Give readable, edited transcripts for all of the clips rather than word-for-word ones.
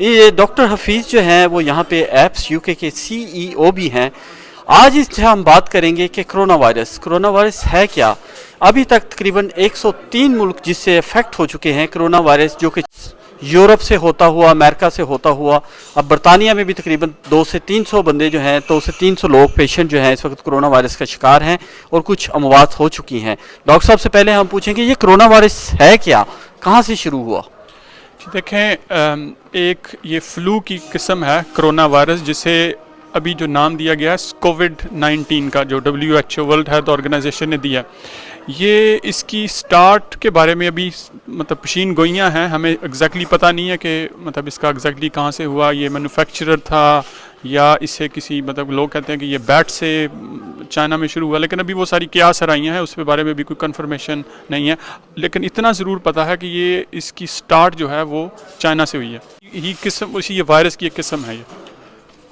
یہ ڈاکٹر حفیظ جو ہیں وہ یہاں پہ ایپس یو کے CEO بھی ہیں. آج اس سے ہم بات کریں گے کہ کرونا وائرس ہے کیا. ابھی تک تقریباً 103 ملک جس سے افیکٹ ہو چکے ہیں کرونا وائرس، جو کہ یورپ سے ہوتا ہوا، امریکہ سے ہوتا ہوا. اب برطانیہ میں بھی تقریباً 200 سے 300 بندے جو ہیں، 200 سے 300 لوگ پیشنٹ جو ہیں اس وقت کرونا وائرس کا شکار ہیں اور کچھ اموات ہو چکی ہیں. ڈاکٹر صاحب سے پہلے ہم پوچھیں کہ یہ کرونا وائرس ہے کیا، کہاں سے شروع ہوا؟ دیکھیں، ایک یہ فلو کی قسم ہے کرونا وائرس، جسے ابھی جو نام دیا گیا ہے کووڈ-19 کا، جو WHO ورلڈ ہیلتھ آرگنائزیشن نے دیا. یہ اس کی سٹارٹ کے بارے میں ابھی پشین گوئیاں ہیں، ہمیں ایگزیکٹلی پتہ نہیں ہے کہ اس کا ایگزیکٹلی کہاں سے ہوا. یہ مینوفیکچرر تھا یا اسے کسی لوگ کہتے ہیں کہ یہ بیٹ سے چائنا میں شروع ہوا، لیکن ابھی وہ ساری قیاس آرائیاں ہیں، اس کے بارے میں بھی کوئی کنفرمیشن نہیں ہے. لیکن اتنا ضرور پتہ ہے کہ یہ اس کی سٹارٹ جو ہے وہ چائنا سے ہوئی ہے. یہ وائرس کی ایک قسم ہے. یہ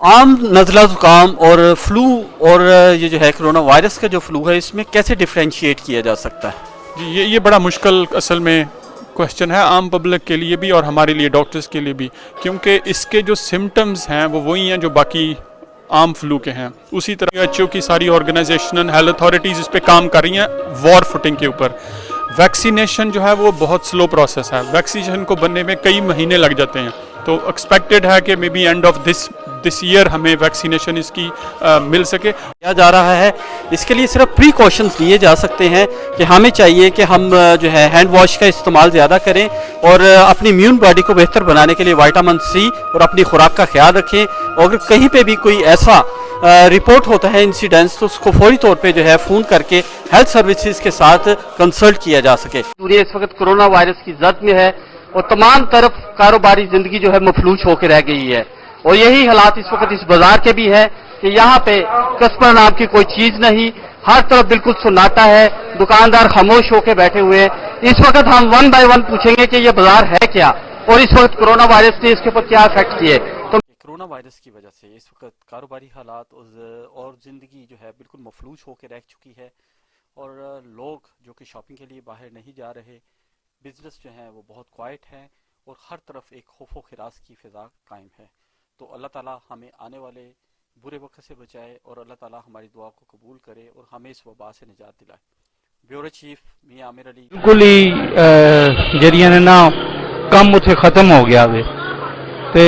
عام نزلہ زکام اور فلو اور یہ جو ہے کرونا وائرس کا جو فلو ہے، اس میں کیسے ڈیفرینشیٹ کیا جا سکتا ہے؟ جی، یہ بڑا مشکل اصل میں کوشچن ہے، عام پبلک کے لیے بھی اور ہمارے لیے ڈاکٹرز کے لیے بھی، کیونکہ اس کے جو سمٹمز ہیں وہ وہی ہیں جو باقی عام فلو کے ہیں. اسی طرح WHO کی ساری آرگنائزیشن، ہیلتھ اتھارٹیز اس پہ کام کر رہی ہیں وار فوٹنگ کے اوپر. ویکسینیشن جو ہے وہ بہت سلو پروسیس ہے، ویکسینیشن کو بننے میں کئی مہینے لگ جاتے ہیں. تو ایکسپیکٹڈ ہے کہ maybe end of this year ہمیں ویکسینیشن اس کی مل سکے. کیا جا رہا ہے اس کے لیے صرف پریکاشنز لیے جا سکتے ہیں کہ ہمیں چاہیے کہ ہم جو ہے ہینڈ واش کا استعمال زیادہ کریں اور اپنی امیون باڈی کو بہتر بنانے کے لیے وائٹامن C اور اپنی خوراک کا خیال رکھیں. اور اگر کہیں پہ بھی کوئی ایسا رپورٹ ہوتا ہے انسیڈنٹس، تو اس کو فوری طور پہ جو ہے فون کر کے ہیلتھ سروسز کے ساتھ کنسلٹ کیا جا سکے. دنیا اس وقت کرونا وائرس کی زد میں ہے اور تمام طرف کاروباری زندگی جو ہے مفلوج ہو کے رہ گئی ہے. اور یہی حالات اس وقت اس بازار کے بھی ہے کہ یہاں پہ کسٹمر نام کی کوئی چیز نہیں، ہر طرف بالکل سناٹا ہے، دکاندار خاموش ہو کے بیٹھے ہوئے ہیں. اس وقت ہم ون بائی ون پوچھیں گے کہ یہ بازار ہے کیا اور اس وقت کرونا وائرس نے اس کے اوپر کیا افیکٹ کیے. تو کرونا وائرس کی وجہ سے اس وقت کاروباری حالات اور زندگی جو ہے بالکل مفلوج ہو کے رہ چکی ہے اور لوگ جو کہ شاپنگ کے لیے باہر نہیں جا رہے، بزنس جو ہے وہ بہت کوائٹ ہے اور ہر طرف ایک خوف و خراس کی فضا قائم ہے. تو اللہ تعالیٰ ہمیں آنے والے برے وقت سے بچائے اور اللہ تعالیٰ ہماری دعا کو قبول کرے اور ہمیں اس وبا سے نجات دلائے. بیورو چیف میاں عامر علی. بالکل ہی جڑیاں نے نا کم اتنے ختم ہو گیا وے تے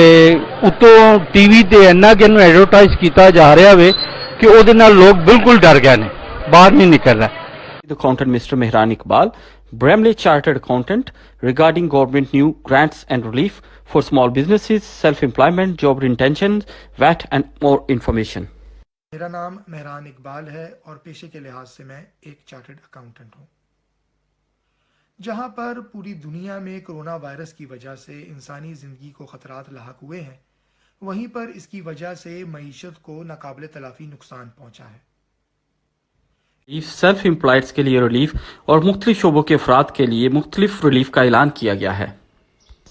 اتوں ٹی وی تے اینا کہ انہوں ایڈورٹائز کیتا جا رہا وے کہ او دے نال لوگ بالکل ڈر گئے نے، باہر نہیں نکل رہا. Accountant Mr. Mehran Iqbal, Bramley Chartered Accountant, regarding government new grants and relief for small businesses, self-employment, job retention, VAT and more information. میرا نام مہران اقبال ہے اور پیشے کے لحاظ سے میں ایک چارٹرڈ اکاؤنٹنٹ ہوں. جہاں پر پوری دنیا میں کرونا وائرس کی وجہ سے انسانی زندگی کو خطرات لاحق ہوئے ہیں، وہیں پر اس کی وجہ سے معیشت کو ناقابل تلافی نقصان پہنچا ہے. سیلف امپلائڈس کے لیے ریلیف اور مختلف شعبوں کے افراد کے لیے مختلف ریلیف کا اعلان کیا گیا ہے.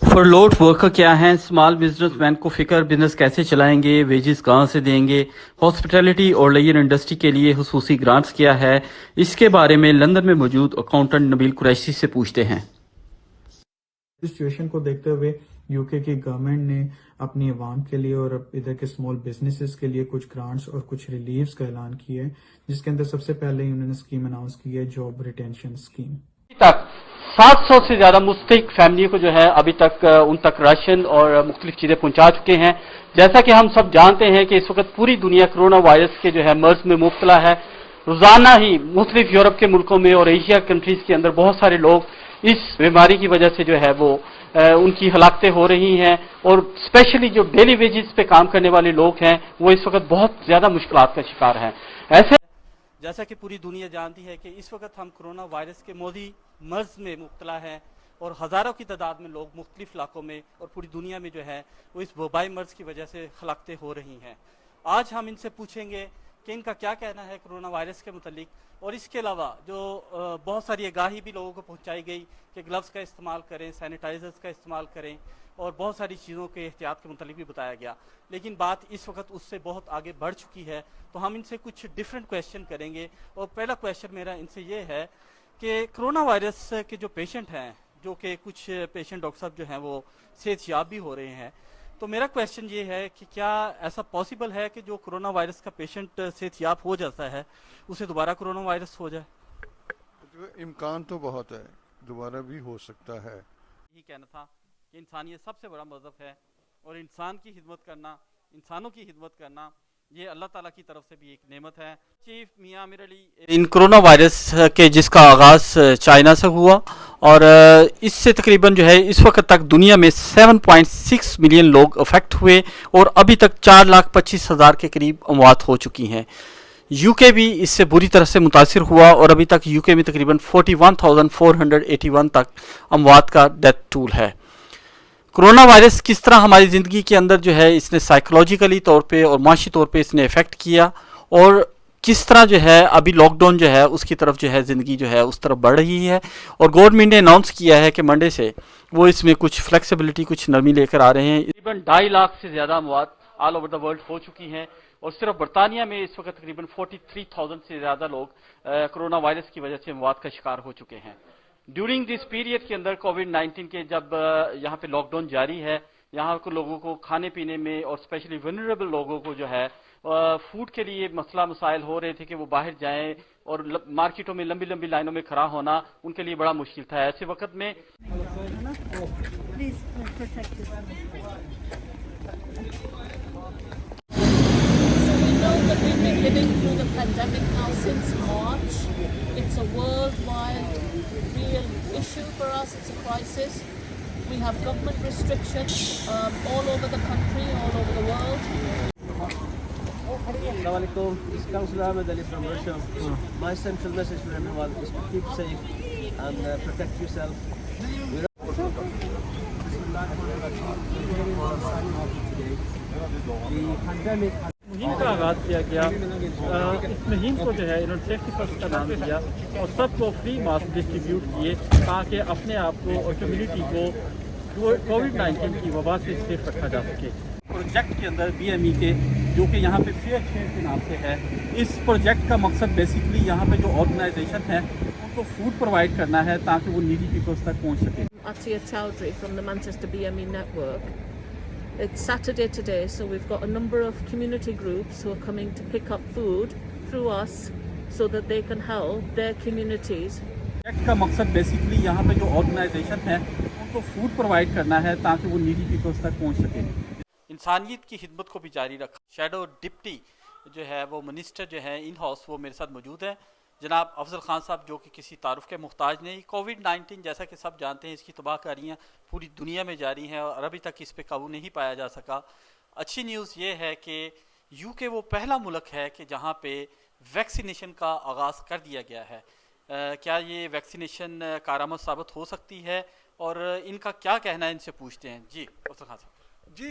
فرلوڈ ورکر کیا ہیں؟ اسمال بزنس مین کو فکر بزنس کیسے چلائیں گے، ویجز کہاں سے دیں گے، ہاسپٹیلٹی اور لیئر انڈسٹری کے لیے خصوصی گرانٹس کیا ہے، اس کے بارے میں لندن میں موجود اکاؤنٹنٹ نبیل قریشی سے پوچھتے ہیں. سچویشن کو دیکھتے ہوئے یو کے کی گورنمنٹ نے اپنی عوام کے لیے اور ادھر کے اسمال بزنسز کے لیے کچھ گرانٹس اور کچھ ریلیفز کا اعلان کیا ہے، جس کے اندر سب سے پہلے انہوں نے اسکیم اناؤنس کی ہے جاب ریٹینشن اسکیم. تک 700 سے زیادہ مستحق فیملیوں کو جو ہے ابھی تک ان تک راشن اور مختلف چیزیں پہنچا چکے ہیں. جیسا کہ ہم سب جانتے ہیں کہ اس وقت پوری دنیا کرونا وائرس کے جو ہے مرض میں مبتلا ہے. روزانہ ہی مختلف یورپ کے ملکوں میں اور ایشیا کنٹریز کے اندر بہت سارے لوگ اس بیماری کی وجہ سے جو ہے وہ ان کی ہلاکتیں ہو رہی ہیں اور اسپیشلی جو ڈیلی ویجز پہ کام کرنے والے لوگ ہیں وہ اس وقت بہت زیادہ مشکلات کا شکار ہیں. ایسے جیسا کہ پوری دنیا جانتی ہے کہ اس وقت ہم کرونا وائرس کے موذی مرض میں مبتلا ہے اور ہزاروں کی تعداد میں لوگ مختلف علاقوں میں اور پوری دنیا میں جو ہے وہ اس وبائی مرض کی وجہ سے ہلاکتیں ہو رہی ہیں. آج ہم ان سے پوچھیں گے کہ ان کا کیا کہنا ہے کرونا وائرس کے متعلق، اور اس کے علاوہ جو بہت ساری آگاہی بھی لوگوں کو پہنچائی گئی کہ گلوز کا استعمال کریں، سینیٹائزرز کا استعمال کریں اور بہت ساری چیزوں کے احتیاط کے متعلق بھی بتایا گیا. لیکن بات اس وقت اس سے بہت آگے بڑھ چکی ہے، تو ہم ان سے کچھ ڈیفرنٹ کویشچن کریں گے. اور پہلا کویشچن میرا ان سے یہ ہے کہ کرونا وائرس کے جو پیشنٹ ہیں، جو کہ کچھ پیشنٹ ڈاکٹر صاحب جو ہیں وہ صحت یاب بھی ہو رہے ہیں، تو میرا کویشچن یہ ہے کہ کیا ایسا پاسبل ہے کہ جو کرونا وائرس کا پیشنٹ صحت یاب ہو جاتا ہے اسے دوبارہ کرونا وائرس ہو جائے؟ امکان تو بہت ہے، دوبارہ بھی ہو سکتا ہے. یہی کہنا تھا کہ انسانیت سب سے بڑا مذہب ہے اور انسان کی خدمت کرنا، انسانوں کی خدمت کرنا، یہ اللہ تعالیٰ کی طرف سے بھی ایک نعمت ہے. چیف میاں امیر علی، ان کرونا وائرس کے جس کا آغاز چائنا سے ہوا اور اس سے تقریباً جو ہے اس وقت تک دنیا میں 7.6 ملین لوگ افیکٹ ہوئے اور ابھی تک 4,25,000 کے قریب اموات ہو چکی ہیں. یو کے بھی اس سے بری طرح سے متاثر ہوا اور ابھی تک یو کے میں تقریباً 41,481 تک اموات کا ڈیتھ ٹول ہے. کرونا وائرس کس طرح ہماری زندگی کے اندر جو ہے اس نے سائیکولوجیکلی طور پہ اور معاشی طور پہ اس نے افیکٹ کیا، اور کس طرح جو ہے ابھی لاک ڈاؤن جو ہے اس کی طرف جو ہے زندگی جو ہے اس طرف بڑھ رہی ہے، اور گورنمنٹ نے اناؤنس کیا ہے کہ منڈے سے وہ اس میں کچھ فلیکسیبلٹی، کچھ نرمی لے کر آ رہے ہیں. تقریباً 2.5 لاکھ سے زیادہ اموات آل اوور دا ورلڈ ہو چکی ہیں، اور صرف برطانیہ میں اس وقت تقریباً 43,000 سے زیادہ لوگ کرونا وائرس کی وجہ سے اموات کا شکار ہو چکے ہیں. ڈیورنگ دس پیریڈ کے اندر کووڈ-19 کے جب یہاں پہ لاک ڈاؤن جاری ہے، یہاں کو لوگوں کو کھانے پینے میں اور اسپیشلی ونریبل لوگوں کو جو ہے فوڈ کے لیے مسائل ہو رہے تھے کہ وہ باہر جائیں، اور مارکیٹوں میں لمبی لمبی لائنوں میں کھڑا ہونا ان کے لیے بڑا مشکل تھا. ایسے وقت میں That we've been living through the pandemic now since March. It's a worldwide real issue for us. It's a crisis. We have government restrictions all over the country, all over the world. Assalamu alaikum. This is Councillor Ahmed Ali from Russia. My central message for everyone is to keep safe and protect yourself. The pandemic. مہم کا آغاز کیا گیا. اس مہم کو جو ہے انہوں نے سیفٹی فرسٹ کا نام دیا اور سب کو فری ماسک ڈسٹریبیوٹ کیے تاکہ اپنے آپ کو اور کمیونٹی کو کووڈ-19 کی وبا سے سیف رکھا جا سکے. پروجیکٹ کے اندر BME کے جو کہ یہاں پہ فیئر شیئر کے نام سے ہے، اس پروجیکٹ کا مقصد بیسیکلی یہاں پہ جو آرگنائزیشن ہے ان کو فوڈ پرووائڈ کرنا ہے تاکہ وہ نیڈی پیپلز تک پہنچ سکے. Atiya Chowdhury from the Manchester BME network. It's Saturday today, so we've got a number of community groups who are coming to pick up food through us so that they can help their communities. Project کا مقصد basically یہاں پہ جو organization ہے ان کو food provide کرنا ہے تاکہ وہ نیڈی پیپلز تک پہنچ سکے. انسانیت کی خدمت کو بھی جاری رکھا. شیڈو ڈپٹی جو ہے وہ منسٹر جو ہے ان ہاؤس وہ میرے ساتھ موجود ہیں، جناب افضل خان صاحب، جو کہ کسی تعارف کے محتاج نہیں. کووڈ-19 جیسا کہ سب جانتے ہیں اس کی تباہ کاریاں پوری دنیا میں جاری ہیں اور ابھی تک اس پہ قابو نہیں پایا جا سکا. اچھی نیوز یہ ہے کہ یو کے وہ پہلا ملک ہے کہ جہاں پہ ویکسینیشن کا آغاز کر دیا گیا ہے. کیا یہ ویکسینیشن کارآمد ثابت ہو سکتی ہے اور ان کا کیا کہنا ہے، ان سے پوچھتے ہیں. جی افضل خان صاحب. جی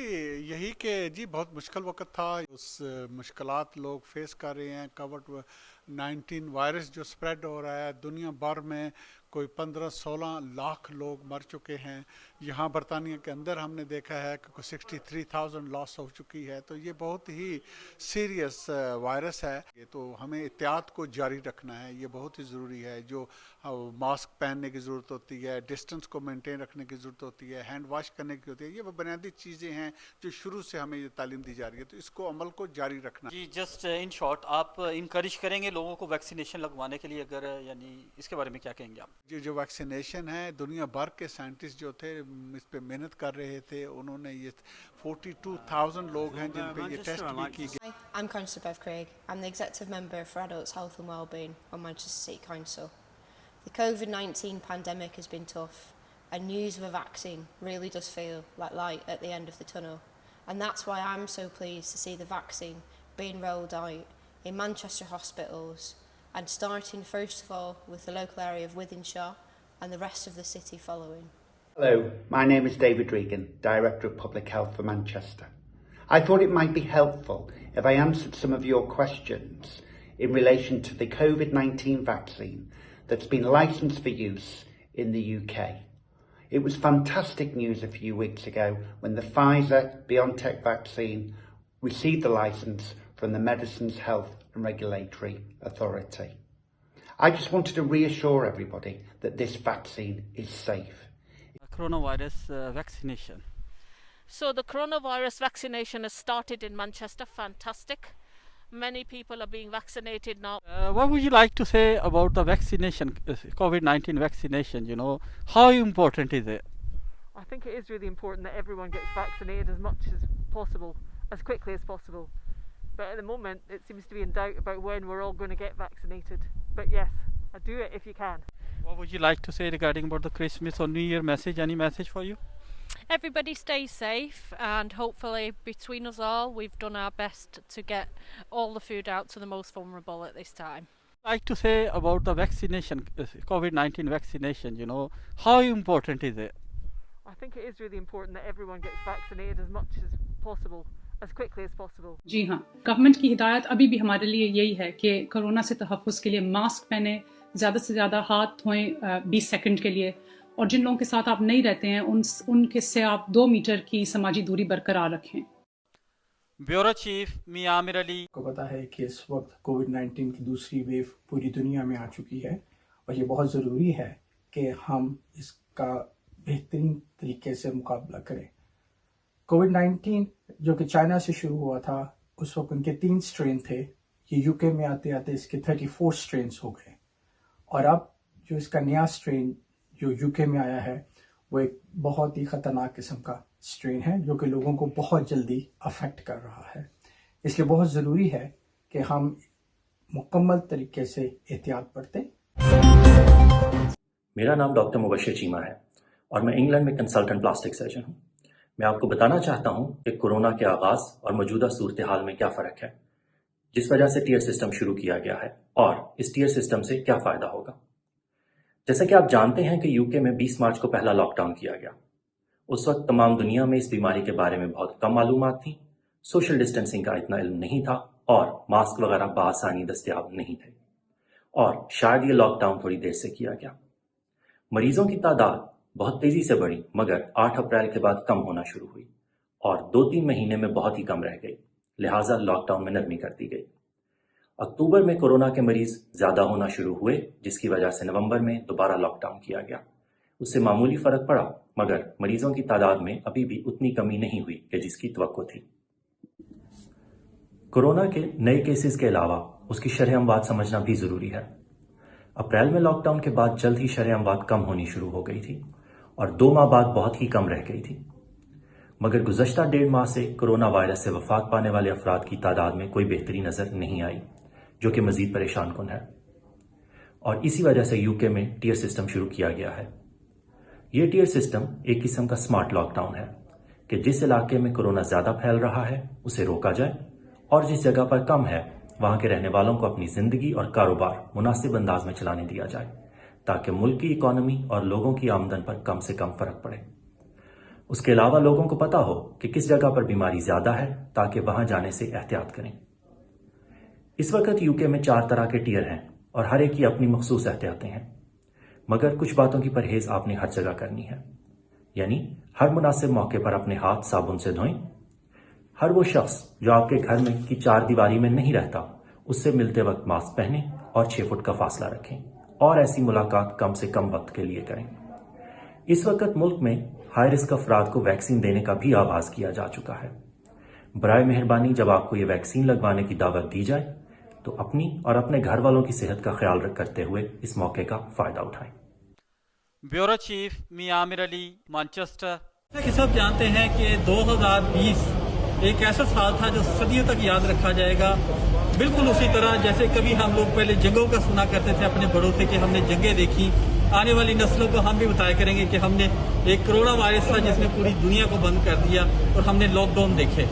یہی کہ جی بہت مشکل وقت تھا، اس مشکلات لوگ فیس کر رہے ہیں. کووڈ-19 وائرس جو سپریڈ ہو رہا ہے دنیا بھر میں، کوئی 15-16 لاکھ لوگ مر چکے ہیں. یہاں برطانیہ کے اندر ہم نے دیکھا ہے کہ 63,000 لاس ہو چکی ہے. تو یہ بہت ہی سیریس وائرس ہے. تو ہمیں احتیاط کو جاری رکھنا ہے، یہ بہت ہی ضروری ہے. جو ماسک پہننے کی ضرورت ہوتی ہے، ڈسٹنس کو مینٹین رکھنے کی ضرورت ہوتی ہے، ہینڈ واش کرنے کی ہوتی ہے، یہ وہ بنیادی چیزیں ہیں جو شروع سے ہمیں یہ تعلیم دی جا رہی ہے. تو اس کو عمل کو جاری رکھنا. جی جسٹ ان شارٹ آپ انکریج کریں گے لوگوں کو ویکسینیشن لگوانے کے لیے، اگر یعنی اس کے بارے میں کیا کہیں گے آپ؟ جی جو ویکسینیشن ہے، دنیا بھر کے سائنٹسٹ جو تھے اس پہ محنت کر رہے تھے، انہوں نے یہ 42,000 لوگ ہیں جن پہ یہ ٹیسٹ بھی کی گئی. I'm Councillor Bev Craig. I'm the Executive Member for Adults Health and Wellbeing on Manchester City Council. The COVID-19 pandemic has been tough, and news of a vaccine really does feel like light at the end of the tunnel. And that's why I'm so pleased to see the vaccine being rolled out in Manchester hospitals, and starting first of all with the local area of Wythenshawe and the rest of the city following. Hello, my name is David Regan, Director of Public Health for Manchester. I thought it might be helpful if I answered some of your questions in relation to the COVID-19 vaccine that's been licensed for use in the UK. It was fantastic news a few weeks ago when the Pfizer-BioNTech vaccine received the license from the Medicines Health and Regulatory Authority. I just wanted to reassure everybody that this vaccine is safe. Coronavirus vaccination. So the coronavirus vaccination has started in Manchester. Fantastic. Many people are being vaccinated now. What would you like to say about the vaccination, COVID-19 vaccination? You know, how important is it? I think it is really important that everyone gets vaccinated as much as possible, as quickly as possible. But at the moment, it seems to be in doubt about when we're all going to get vaccinated. But yes, do it if you can. What would you like to say regarding about the Christmas or New Year message? Any message for you? Everybody stay safe, and hopefully between us all we've done our best to get all the food out to the most vulnerable at this time. Like to say about the vaccination, COVID-19 vaccination, you know, how important is it? I think it is really important that everyone gets vaccinated as much as possible, as quickly as possible. جی ہاں، government کی ہدایت ابھی بھی ہمارے لیے یہی ہے کہ کورونا سے تحفظ کے لیے ماسک پہنیں، زیادہ سے زیادہ ہاتھ دھوئیں 20 سیکنڈ کے لیے، اور جن لوگوں کے ساتھ آپ نہیں رہتے ہیں ان کے سے آپ 2 میٹر کی سماجی دوری برقرار رکھیں. بیورو چیف میاں عامر علی کو پتا ہے کہ اس وقت کووڈ-19 کی دوسری ویو پوری دنیا میں آ چکی ہے، اور یہ بہت ضروری ہے کہ ہم اس کا بہترین طریقے سے مقابلہ کریں. کووڈ-19 جو کہ چائنا سے شروع ہوا تھا، اس وقت ان کے 3 سٹرین تھے، یہ یو کے میں آتے آتے اس کے 34 سٹرینز ہو گئے، اور اب جو اس کا نیا سٹرین جو یو کے میں آیا ہے وہ ایک بہت ہی خطرناک قسم کا سٹرین ہے جو کہ لوگوں کو بہت جلدی افیکٹ کر رہا ہے. اس لیے بہت ضروری ہے کہ ہم مکمل طریقے سے احتیاط برتیں. میرا نام ڈاکٹر مبشر چیمہ ہے اور میں انگلینڈ میں کنسلٹنٹ پلاسٹک سرجن ہوں. میں آپ کو بتانا چاہتا ہوں کہ کورونا کے آغاز اور موجودہ صورتحال میں کیا فرق ہے، جس وجہ سے ٹیئر سسٹم شروع کیا گیا ہے، اور اس ٹیئر سسٹم سے کیا فائدہ ہوگا. جیسا کہ آپ جانتے ہیں کہ یو کے میں 20 مارچ کو پہلا لاک ڈاؤن کیا گیا. اس وقت تمام دنیا میں اس بیماری کے بارے میں بہت کم معلومات تھیں، سوشل ڈسٹینسنگ کا اتنا علم نہیں تھا، اور ماسک وغیرہ بآسانی دستیاب نہیں تھے، اور شاید یہ لاک ڈاؤن تھوڑی دیر سے کیا گیا. مریضوں کی تعداد بہت تیزی سے بڑھی، مگر 8 اپریل کے بعد کم ہونا شروع ہوئی اور 2-3 مہینے میں بہت ہی کم رہ گئی، لہٰذا لاک ڈاؤن میں نرمی کر دی گئی. اکتوبر میں کورونا کے مریض زیادہ ہونا شروع ہوئے، جس کی وجہ سے نومبر میں دوبارہ لاک ڈاؤن کیا گیا. اس سے معمولی فرق پڑا، مگر مریضوں کی تعداد میں ابھی بھی اتنی کمی نہیں ہوئی کہ جس کی توقع تھی. کورونا کے نئے کیسز کے علاوہ اس کی شرح اموات سمجھنا بھی ضروری ہے. اپریل میں لاک ڈاؤن کے بعد جلد ہی شرح اموات کم ہونی شروع ہو گئی تھی اور 2 ماہ بعد بہت ہی کم رہ گئی تھی. مگر گزشتہ 1.5 ماہ سے کورونا وائرس سے وفات پانے والے افراد کی تعداد میں کوئی بہتری نظر نہیں آئی، جو کہ مزید پریشان کن ہے. اور اسی وجہ سے یو کے میں ٹیئر سسٹم شروع کیا گیا ہے. یہ ٹیئر سسٹم ایک قسم کا سمارٹ لاک ڈاؤن ہے کہ جس علاقے میں کورونا زیادہ پھیل رہا ہے اسے روکا جائے، اور جس جگہ پر کم ہے وہاں کے رہنے والوں کو اپنی زندگی اور کاروبار مناسب انداز میں چلانے دیا جائے، تاکہ ملک کی اکانومی اور لوگوں کی آمدن پر کم سے کم فرق پڑے. اس کے علاوہ لوگوں کو پتا ہو کہ کس جگہ پر بیماری زیادہ ہے تاکہ وہاں جانے سے احتیاط کریں. اس وقت یو کے میں 4 طرح کے ٹیئر ہیں اور ہر ایک کی اپنی مخصوص احتیاطیں ہیں، مگر کچھ باتوں کی پرہیز آپ نے ہر جگہ کرنی ہے. یعنی ہر مناسب موقع پر اپنے ہاتھ صابن سے دھوئیں. ہر وہ شخص جو آپ کے گھر میں کی 4 دیواری میں نہیں رہتا اس سے ملتے وقت ماسک پہنیں اور 6 فٹ کا فاصلہ رکھیں، اور ایسی ملاقات کم سے کم وقت کے لیے کریں. اس وقت ملک میں ہائی رسک افراد کو ویکسین دینے کا بھی آغاز کیا جا چکا ہے. برائے مہربانی جب آپ کو یہ ویکسین لگوانے کی دعوت دی جائے تو اپنی اور اپنے گھر والوں کی صحت کا خیال کرتے ہوئے اس موقع کا فائدہ اٹھائیں. Bureau chief Mian Amir Ali, Manchester. کہ سب جانتے ہیں کہ 2020 ایک ایسا سال تھا جو صدیوں تک یاد رکھا جائے گا. بالکل اسی طرح جیسے کبھی ہم لوگ پہلے جنگوں کا سنا کرتے تھے اپنے بڑوں سے کہ ہم نے جنگیں دیکھی، آنے والی نسلوں کو ہم بھی بتایا کریں گے کہ ہم نے ایک کرونا وائرس تھا جس نے پوری دنیا کو بند کر دیا اور ہم نے لاک ڈاؤن دیکھے.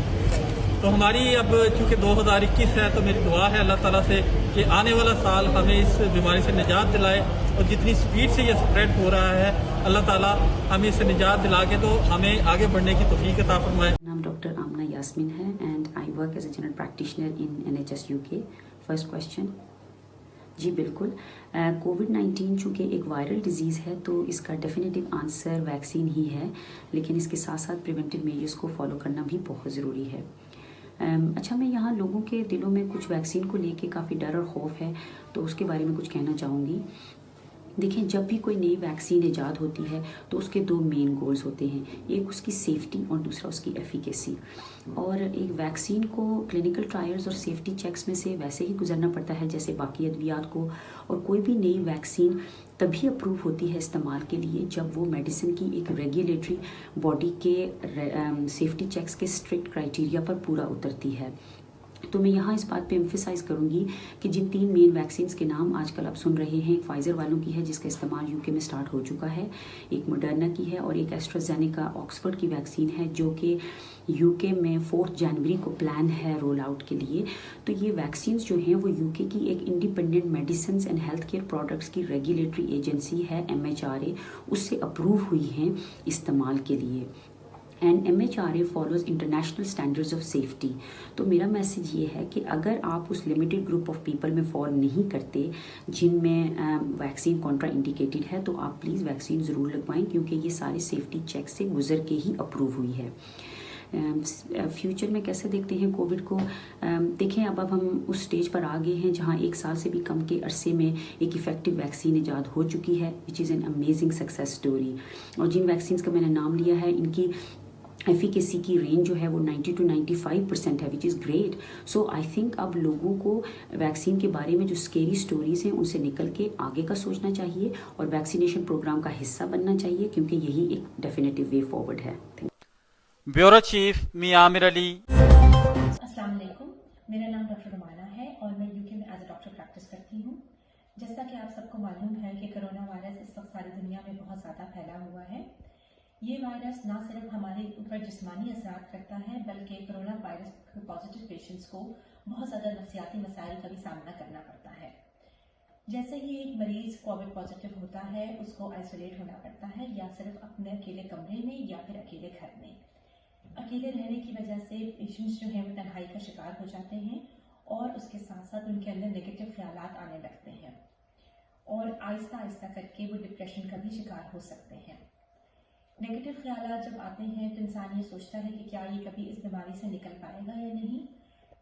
تو ہماری اب چونکہ 2021 ہے تو میری دعا ہے اللہ تعالیٰ سے کہ آنے والا سال ہمیں اس بیماری سے نجات دلائے، اور جتنی سپیڈ سے یہ اسپریڈ ہو رہا ہے اللہ تعالیٰ ہمیں اس سے نجات دلا کے تو ہمیں آگے بڑھنے کی توفیق عطا فرمائے. نام ڈاکٹر آمنہ یاسمین ہے and I work as a general practitioner in NHS UK. First question. جی بالکل، کووڈ-19 چونکہ ایک وائرل ڈیزیز ہے تو اس کا ڈیفینیٹیو آنسر ویکسین ہی ہے، لیکن اس کے ساتھ ساتھ پریونٹیو میجرز کو فالو کرنا بھی بہت ضروری ہے. اچھا، میں یہاں لوگوں کے دلوں میں کچھ ویکسین کو لے کے کافی ڈر اور خوف ہے، تو اس کے بارے میں کچھ کہنا چاہوں گی. دیکھیں جب بھی کوئی نئی ویکسین ایجاد ہوتی ہے تو اس کے دو مین گولز ہوتے ہیں، ایک اس کی سیفٹی اور دوسرا اس کی ایفیکیسی. اور ایک ویکسین کو کلینکل ٹرائلز اور سیفٹی چیکس میں سے ویسے ہی گزرنا پڑتا ہے جیسے باقی ادویات کو. اور کوئی بھی نئی ویکسین تبھی اپروو ہوتی ہے استعمال کے لیے جب وہ میڈیسن کی ایک ریگولیٹری باڈی کے سیفٹی چیکس کے اسٹرکٹ کرائٹیریا پر پورا اترتی ہے. تو میں یہاں اس بات پہ ایمفیسائز کروں گی کہ جن 3 مین ویکسینز کے نام آج کل آپ سن رہے ہیں، ایک فائزر والوں کی ہے جس کا استعمال یو کے میں سٹارٹ ہو چکا ہے، ایک موڈرنا کی ہے، اور ایک ایسٹرازینیکا آکسفورڈ کی ویکسین ہے جو کہ یو کے میں 4 جنوری کو پلان ہے رول آؤٹ کے لیے. تو یہ ویکسینز جو ہیں وہ یو کے کی ایک independent medicines and health care products کی ریگولیٹری ایجنسی ہے MHRA، اس سے اپروو ہوئی ہیں استعمال کے لیے. And MHRA follows international standards of safety. تو میرا میسیج یہ ہے کہ اگر آپ اس لمیٹڈ گروپ آف پیپل میں فال نہیں کرتے جن میں ویکسین کانٹرا انڈیکیٹڈ ہے تو آپ پلیز ویکسین ضرور لگوائیں، کیونکہ یہ سارے سیفٹی چیک سے گزر کے ہی اپروو ہوئی ہے. فیوچر میں کیسے دیکھتے ہیں کووڈ کو؟ دیکھیں اب ہم اس سٹیج پر آ گئے ہیں جہاں 1 سال سے بھی کم کے عرصے میں ایک ایفیکٹو ویکسین ایجاد ہو چکی ہے which is an amazing success story. اور جن ویکسینز کا میں نے نام لیا ہے ان کی ایفیکیسی کی رینج جو ہے وہ 90 to 95% ہے which is great. So I think اب لوگوں کو ویکسین کے بارے میں جو اسکیری اسٹوریز ہیں ان سے نکل کے آگے کا سوچنا چاہیے اور ویکسینیشن پروگرام کا حصہ بننا چاہیے، کیونکہ یہی ایک ڈیفینیٹو وے فارورڈ ہے. بیورو چیف میاں عامر علی. السلام علیکم، میرا نام ڈاکٹر رمانہ ہے اور میں یو کے میں ایز اے ڈاکٹر پریکٹس کرتی ہوں. جیسا کہ آپ سب کو معلوم ہے کہ کرونا وائرس اس وقت ساری دنیا میں بہت زیادہ پھیلا ہوا ہے. یہ وائرس نہ صرف ہمارے اوپر جسمانی اثرات کرتا ہے بلکہ کرونا وائرس پازیٹیو پیشنٹس کو بہت زیادہ نفسیاتی مسائل کا بھی سامنا کرنا پڑتا ہے. جیسے ہی ایک مریض کووڈ پازیٹیو ہوتا ہے اس کو آئسولیٹ ہونا پڑتا ہے، یا صرف اپنے اکیلے کمرے میں یا پھر اکیلے گھر میں. اکیلے رہنے کی وجہ سے پیشنٹس جو ہیں وہ تنہائی کا شکار ہو جاتے ہیں اور اس کے ساتھ ساتھ ان کے اندر نیگیٹو خیالات آنے لگتے ہیں اور آہستہ آہستہ کر کے وہ ڈپریشن کا بھی شکار ہو سکتے ہیں. نیگیٹو خیالات جب آتے ہیں تو انسان یہ سوچتا ہے کہ کیا یہ کبھی اس بیماری سے نکل پائے گا یا نہیں،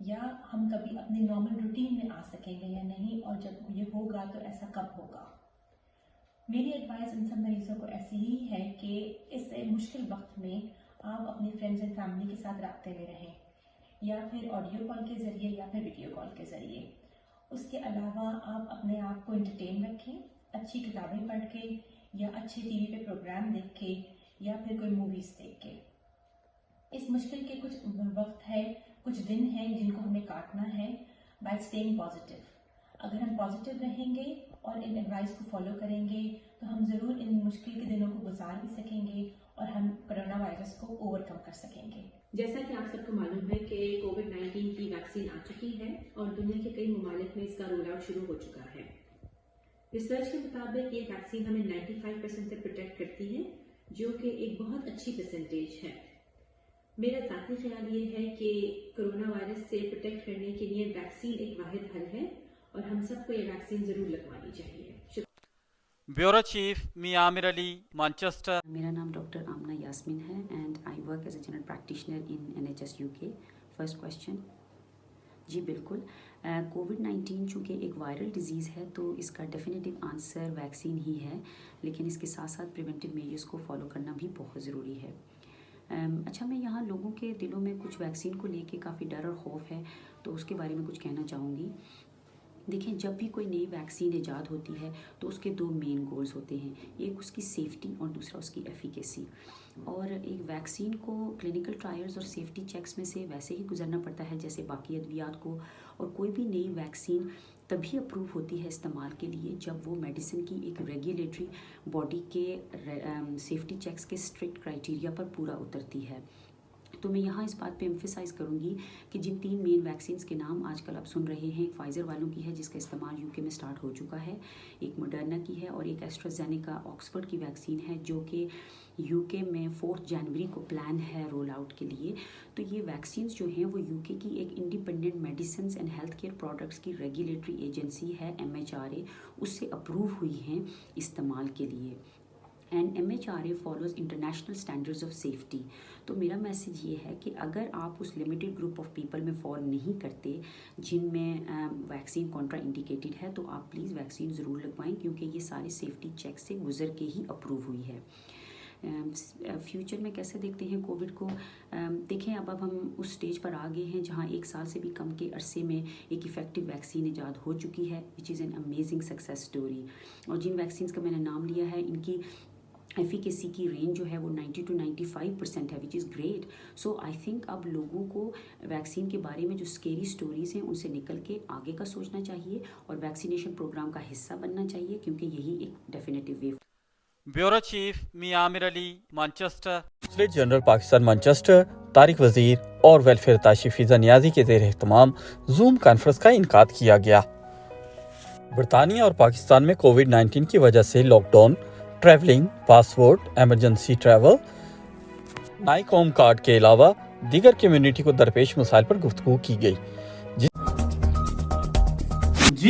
یا ہم کبھی اپنی نارمل روٹین میں آ سکیں گے یا نہیں، اور جب یہ ہوگا تو ایسا کب ہوگا. میری ایڈوائس ان سب مریضوں کو ایسی ہی ہے کہ اس مشکل وقت میں آپ اپنی فرینڈز اینڈ فیملی کے ساتھ رابطے میں رہیں، یا پھر آڈیو کال کے ذریعے یا پھر ویڈیو کال کے ذریعے. اس کے علاوہ آپ اپنے آپ کو انٹرٹین رکھیں، اچھی کتابیں پڑھ کے یا اچھے ٹی وی پہ پروگرام دیکھ کے یا پھر کوئی موویز دیکھ کے. اس مشکل کے کچھ وقت ہے، کچھ دن ہیں جن کو ہمیں کاٹنا ہے بائی اسٹیئنگ پازیٹیو. اگر ہم پازیٹیو رہیں گے اور ان ایڈوائس کو فالو کریں گے تو ہم ضرور ان مشکل کے دنوں کو گزار بھی سکیں گے اور ہم کرونا وائرس کو اوور کم کر سکیں گے. جیسا کہ آپ سب کو معلوم ہے کہ کووڈ-19 کی ویکسین آ چکی ہے اور دنیا کے کئی ممالک میں اس کا رول آؤٹ شروع ہو چکا ہے. ریسرچ کے مطابق یہ ویکسین ہمیں 95% تک پروٹیکٹ کرتی ہے، جو کہ ایک بہت اچھی پرسنٹیج ہے. میرا ذاتی خیال یہ ہے کہ کرونا وائرس سے پروٹیکٹ کرنے کے لیے ویکسین ایک واحد حل ہے اور ہم سب کو یہ ویکسین ضرور لگوانی چاہیے. Bureau chief Mian Amir Ali, Manchester. میرا نام ڈاکٹر آمنہ یاسمین ہے and I work as a general practitioner in NHS UK. First question. جی بالکل، کووڈ-19 چونکہ ایک وائرل ڈیزیز ہے تو اس کا ڈیفینیٹیو آنسر ویکسین ہی ہے، لیکن اس کے ساتھ ساتھ پریونٹیو میجرز کو فالو کرنا بھی بہت ضروری ہے. اچھا، میں یہاں لوگوں کے دلوں میں کچھ ویکسین کو لے کے کافی ڈر اور خوف ہے تو اس کے بارے میں کچھ کہنا چاہوں گی. دیکھیں جب بھی کوئی نئی ویکسین ایجاد ہوتی ہے تو اس کے دو مین گولز ہوتے ہیں، ایک اس کی سیفٹی اور دوسرا اس کی ایفیکیسی. اور ایک ویکسین کو کلینکل ٹرائلز اور سیفٹی چیکس میں سے ویسے ہی گزرنا پڑتا ہے جیسے باقی ادویات کو. اور کوئی بھی نئی ویکسین تبھی اپروو ہوتی ہے استعمال کے لیے جب وہ میڈیسن کی ایک ریگولیٹری باڈی کے سیفٹی چیکس کے اسٹرکٹ کرائٹیریا پر پورا اترتی ہے. تو میں یہاں اس بات پہ ایمفیسائز کروں گی کہ جن 3 مین ویکسینز کے نام آج کل آپ سن رہے ہیں، ایک فائزر والوں کی ہے جس کا استعمال یو کے میں سٹارٹ ہو چکا ہے، ایک موڈرنا کی ہے، اور ایک ایسٹرازینیکا آکسفورڈ کی ویکسین ہے جو کہ یو کے میں 4 جنوری کو پلان ہے رول آؤٹ کے لیے. تو یہ ویکسینز جو ہیں وہ یو کے کی ایک independent medicines and health care products کی ریگولیٹری ایجنسی ہے MHRA، اس سے اپروو ہوئی ہیں استعمال کے لیے. And MHRA follows international standards of safety. تو میرا میسیج یہ ہے کہ اگر آپ اس لمیٹڈ گروپ آف پیپل میں فال نہیں کرتے جن میں ویکسین کانٹرا انڈیکیٹڈ ہے تو آپ پلیز ویکسین ضرور لگوائیں کیونکہ یہ سارے سیفٹی چیک سے گزر کے ہی اپروو ہوئی ہے. فیوچر میں کیسے دیکھتے ہیں کووڈ کو؟ دیکھیں اب ہم اس سٹیج پر آ گئے ہیں جہاں 1 سال سے بھی کم کے عرصے میں ایک ایفیکٹو ویکسین ایجاد ہو چکی ہے which is an amazing success story. اور جن ویکسینس کا میں نے نام لیا ہے ان کی ایفیکیسی کی رینج جو ہے وہ 90 to 95% ہے which is great. So I think اب لوگوں کو ویکسین کے بارے میں جو اسکیری اسٹوریز ہیں ان سے نکل کے آگے کا سوچنا چاہیے اور ویکسینیشن پروگرام کا حصہ بننا چاہیے کیونکہ یہی ایک ڈیفینیٹیو وے. Bureau chief Mian Amir Ali, Manchester. Consulate general Pakistan Manchester Tariq Wazir اور ویلفیئر تاشی فیضا نیازی کے زیر اہتمام زوم کانفرنس کا انعقاد کیا گیا. برطانیہ اور پاکستان میں کووڈ-19 کی وجہ سے lockdown, travelling, passport, emergency travel, نائی کوم کارڈ کے علاوہ دیگر کمیونٹی کو درپیش مسائل پر گفتگو کی گئی.